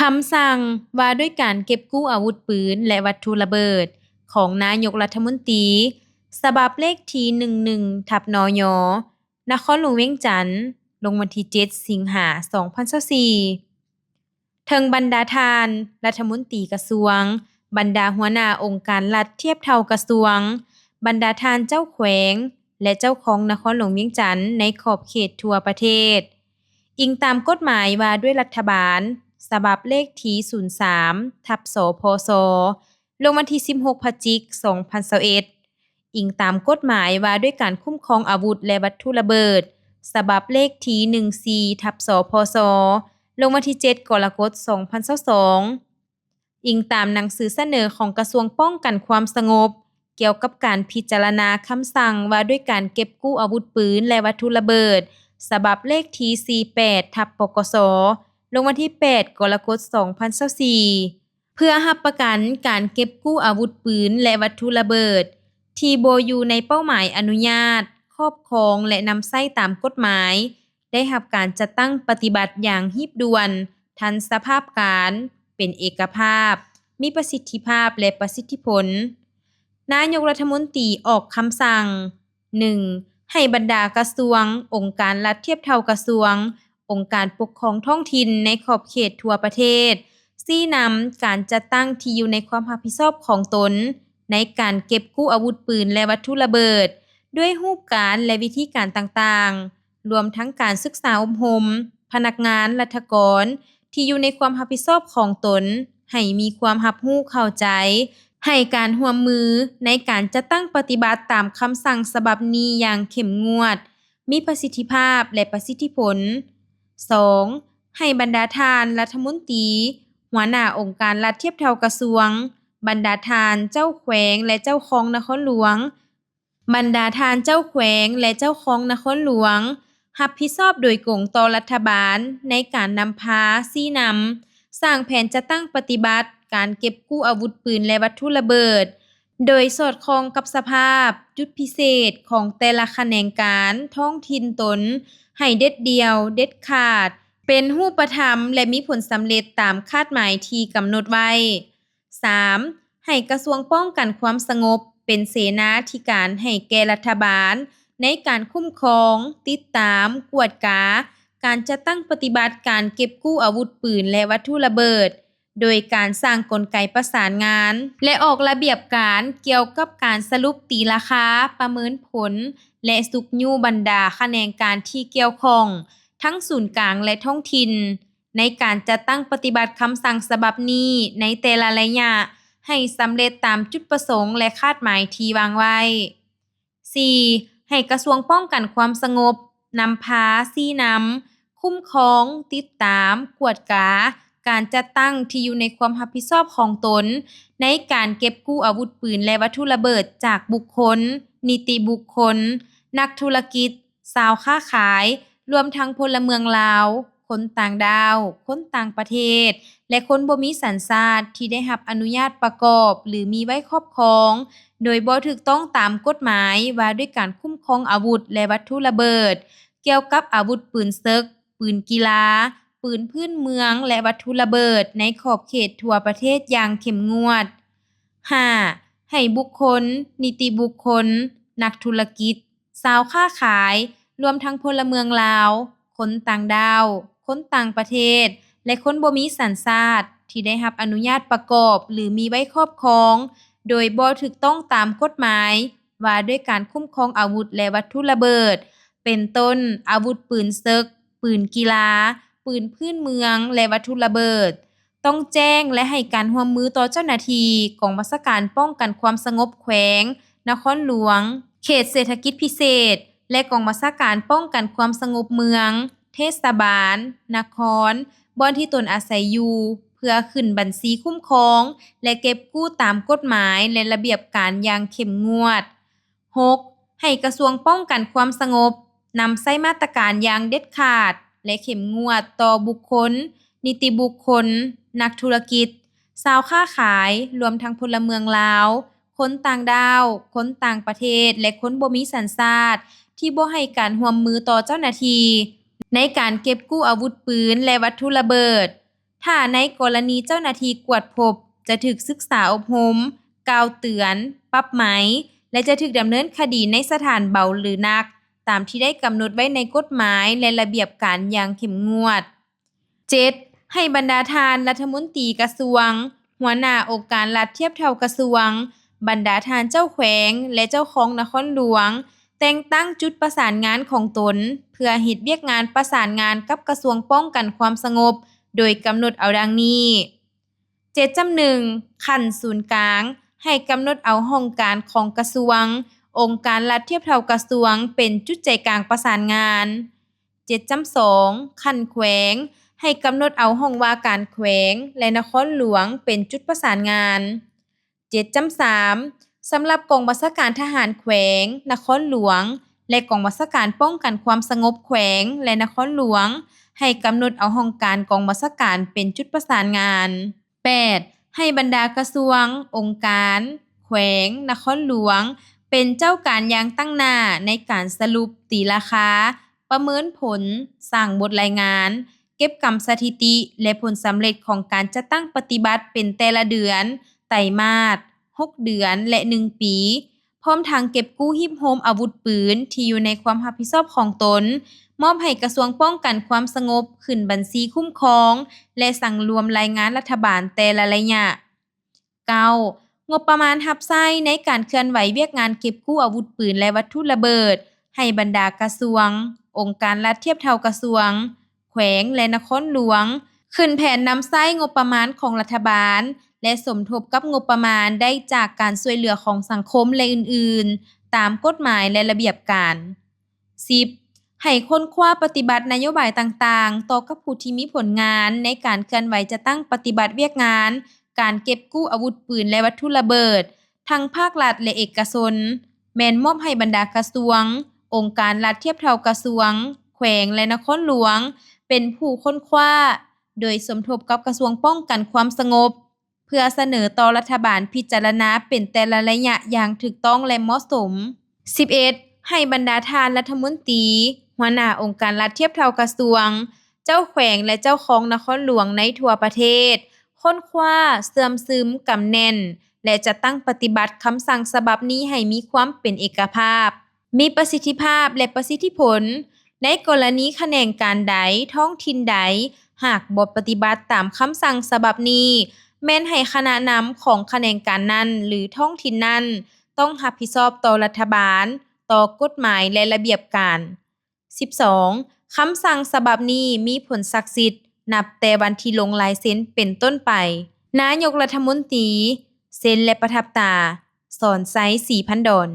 คำสั่งว่าด้วยการเก็บกู้อาวุธปืนและวัตถุระเบิดของนายกรัฐมนตรีฉบับเลขที่11/นยนครหลวงเวียงจันทน์ลงวันที่7สิงหา2024ถึงบรรดาท่านรัฐมนตรีกระทรวงบรรดาหัวหน้าองค์การรัฐเทียบเท่ากระทรวงบรรดาท่านเจ้าแขวงและเจ้าของนครหลวงเวียงจันทน์ในขอบเขตทั่วประเทศอิงตามกฎหมายว่าด้วยรัฐบาลฉบับเลขที่03/สพศลงวันที่16พฤศจิกายน2021อิงตามกฎหมายว่าด้วยการคุ้มครองอาวุธและวัตถุระเบิดฉบับเลขที่14/สพศลงวันที่7กรกฎาคม2022อิงตามหนังสือเสนอของกระทรวงป้องกันความสงบเกี่ยวกับการพิจารณาคำสั่งว่าด้วยการเก็บกู้อาวุธปืนและวัตถุระเบิดฉบับเลขที่48/ปกสลงวันที่8กรกฎาคม2024เพื่อรับประกันการเก็บกู้อาวุธปืนและวัตถุระเบิดที่บ่อยู่ในเป้าหมายอนุญาตครอบครองและนำใช้ตามกฎหมายได้รับการจัดตั้งปฏิบัติอย่างรีบด่วนทันสภาพการเป็นเอกภาพมีประสิทธิภาพและประสิทธิผลนายกรัฐมนตรีออกคำสั่ง 1. ให้บรรดากระทรวงองค์การรัฐเทียบเท่ากระทรวงองค์การปกครองท้องถิ่นในขอบเขตทั่วประเทศชี้นำการจัดตั้งที่อยู่ในความรับผิดชอบของตนในการเก็บกู้อาวุธปืนและวัตถุระเบิดด้วยรูปการและวิธีการต่างๆรวมทั้งการศึกษาอบรมพนักงานราชการที่อยู่ในความรับผิดชอบของตนให้มีความรับรู้เข้าใจให้การร่วมมือในการจัดตั้งปฏิบัติตามคำสั่งฉบับนี้อย่างเข้มงวดมีประสิทธิภาพและประสิทธิผล 2. ให้บรรดาท่านรัฐมนตรีหัวหน้าองค์การรัฐเทียบเท่ากระทรวงบรรดาท่านเจ้าแขวงและเจ้าของนครหลวงบรรดาท่านเจ้าแขวงและเจ้าของนครหลวงรับผิดชอบโดยกงต่อรัฐบาลในการนำพาชี้นำสร้างแผนจัดตั้งปฏิบัติการเก็บกู้อาวุธปืนและวัตถุระเบิดโดยสอดคล้องกับสภาพจุดพิเศษของแต่ละแขนงการท้องถิ่นตนให้เด็ดเดียวเด็ดขาดเป็นรูปธรรมและมีผลสำเร็จตามคาดหมายที่กำหนดไว้ 3. ให้กระทรวงป้องกันความสงบเป็นเสนาธิการให้แก่รัฐบาลในการคุ้มครองติดตามกวดกาการจัดตั้งปฏิบัติการเก็บกู้อาวุธปืนและวัตถุระเบิดโดยการสร้างกลไกประสานงานและออกระเบียบการเกี่ยวกับการสรุปตีราคาประเมินผลและสุกยู่บรรดาแขนงการที่เกี่ยวข้องทั้งศูนย์กลางและท้องถิ่นในการจัดตั้งปฏิบัติคำสั่งฉบับนี้ในแต่ละระยะให้สำเร็จตามจุดประสงค์และคาดหมายที่วางไว้ 4. ให้กระทรวงป้องกันความสงบนำพาชี้นำคุ้มครองติดตามกวดกาการจัดตั้งที่อยู่ในความรับผิดชอบของตนในการเก็บกู้อาวุธปืนและวัตถุระเบิดจากบุคคลนิติบุคคลนักธุรกิจชาวค้าขายรวมทั้งพลเมืองลาวคนต่างดาวคนต่างประเทศและคนบ่มีสัญชาติที่ได้รับอนุญาตประกอบหรือมีไว้ครอบครองโดยบ่ถูกต้องตามกฎหมายว่าด้วยการคุ้มครองอาวุธและวัตถุระเบิดเกี่ยวกับอาวุธปืนศึกปืนกีฬาปืนพื้นเมืองและวัตถุระเบิดในขอบเขตทั่วประเทศอย่างเข้มงวด 5. ให้บุคคลนิติบุคคลนักธุรกิจชาวค้าขายรวมทั้งพลเมืองลาวคนต่างดาวคนต่างประเทศและคนบ่มีสัญชาติที่ได้รับอนุญาตประกอบหรือมีไว้ครอบครองโดยบ่ถูกต้องตามกฎหมายว่าด้วยการคุ้มครองอาวุธและวัตถุระเบิดเป็นต้นอาวุธปืนศึกปืนกีฬาปืนพื้นเมืองและวัตถุระเบิดต้องแจ้งและให้การร่วมมือต่อเจ้าหน้าที่กองบัญชาการป้องกันความสงบแขวงนครหลวงเขตเศรษฐกิจพิเศษและกองบัญชาการป้องกันความสงบเมืองเทศบาลนครบ่อนที่ตนอาศัยอยู่เพื่อขึ้นบัญชีคุ้มครองและเก็บกู้ตามกฎหมายและระเบียบการอย่างเข้มงวด 6. ให้กระทรวงป้องกันความสงบนำใช้มาตรการอย่างเด็ดขาดและเข้มงวดต่อบุคคลนิติบุคคลนักธุรกิจชาวค้าขายรวมทั้งพลเมืองลาวคนต่างดาวคนต่างประเทศและคนบ่มีสัญชาติที่บ่ให้การร่วมมือต่อเจ้าหน้าที่ในการเก็บกู้อาวุธปืนและวัตถุระเบิด ถ้าในกรณีเจ้าหน้าที่กวดพบจะถูกศึกษาอบรมกล่าวเตือนปรับไหมและจะถูกดำเนินคดีในสถานเบาหรือหนักตามที่ได้กำหนดไว้ในกฎหมายและระเบียบการอย่างเข้มงวด 7. ให้บรรดาทานรัฐมนตรีกระทรวงหัวหน้าองค์การรัฐเทียบเท่ากระทรวงบรรดาทานเจ้าแขวงและเจ้าของนครหลวงแต่งตั้งจุดประสานงานของตนเพื่อเฮ็ดเวียกงานประสานงานกับกระทรวงป้องกันความสงบโดยกำหนดเอาดังนี้ 7.1 ขั้นศูนย์กลางให้กำหนดเอาห้องการของกระทรวงองค์การรัฐเทียบเท่ากระทรวงเป็นจุดใจกลางประสานงาน 7.2 ขั้นแขวงให้กำหนดเอาห้องว่าการแขวงและนครหลวงเป็นจุดประสานงาน 7.3 สำหรับกองบัญชาการทหารแขวงนครหลวงและกองบัญชาการป้องกันความสงบแขวงและนครหลวงให้กำหนดเอาห้องการกองบัญชาการเป็นจุดประสานงาน 8. ให้บรรดากระทรวงองค์การแขวงนครหลวงเป็นเจ้าการอย่างตั้งหน้าในการสรุปตีราคาประเมินผลสร้างบทรายงานเก็บกำสถิติและผลสำเร็จของการจัดตั้งปฏิบัติเป็นแต่ละเดือนไตรมาส6 เดือนและ1 ปีพร้อมทางเก็บกู้หีบโฮมอาวุธปืนที่อยู่ในความรับผิดชอบของตนมอบให้กระทรวงป้องกันความสงบขึ้นบัญชีคุ้มครองและสั่งรวมรายงานรัฐบาลแต่ละระยะ 9. งบประมาณรับใช้ในการเคลื่อนไหวเวียกงานเก็บกู้อาวุธปืนและวัตถุระเบิดให้บรรดากระทรวงองค์การรัฐเทียบเท่ากระทรวงแขวงและนครหลวงขึ้นแผนนำใช้งบประมาณของรัฐบาลและสมทบกับงบประมาณได้จากการช่วยเหลือของสังคมและอื่นๆตามกฎหมายและระเบียบการ 10. ให้ค้นคว้าปฏิบัตินโยบายต่างๆต่อกับผู้ที่มีผลงานในการเคลื่อนไหวจะตั้งปฏิบัติเวียกงานการเก็บกู้อาวุธปืนและวัตถุระเบิดทั้งภาครัฐและเอกชนแม่นมอบให้บรรดากระทรวงองค์การรัฐเทียบเท่ากระทรวงแขวงและนครหลวงเป็นผู้ค้นคว้าโดยสมทบกับกระทรวงป้องกันความสงบเพื่อเสนอต่อรัฐบาลพิจารณาเป็นแต่ละระยะอย่างถูกต้องและเหมาะสม 11. ให้บรรดาทานรัฐมนตรีหัวหน้าองค์การรัฐเทียบเท่ากระทรวงเจ้าแขวงและเจ้าของนครหลวงในทั่วประเทศค้นคว้าเสื่อมซึมกำแน่นและจะตั้งปฏิบัติคำสั่งฉบับนี้ให้มีความเป็นเอกภาพมีประสิทธิภาพและประสิทธิผลในกรณีแขนงการใดท้องถิ่นใดหากบ่ปฏิบัติตามคำสั่งฉบับนี้แม่นให้คณะนำของแขนงการนั้นหรือท้องถิ่นนั้นต้องรับผิดชอบต่อรัฐบาลต่อกฎหมายและระเบียบการ 12. คำสั่งฉบับนี้มีผลศักดิ์สิทธิ์นับแต่วันที่ลงลายเซ็นเป็นต้นไปนายกรัฐมนตรีเซ็นและประทับตราสอนไซศรีพันดร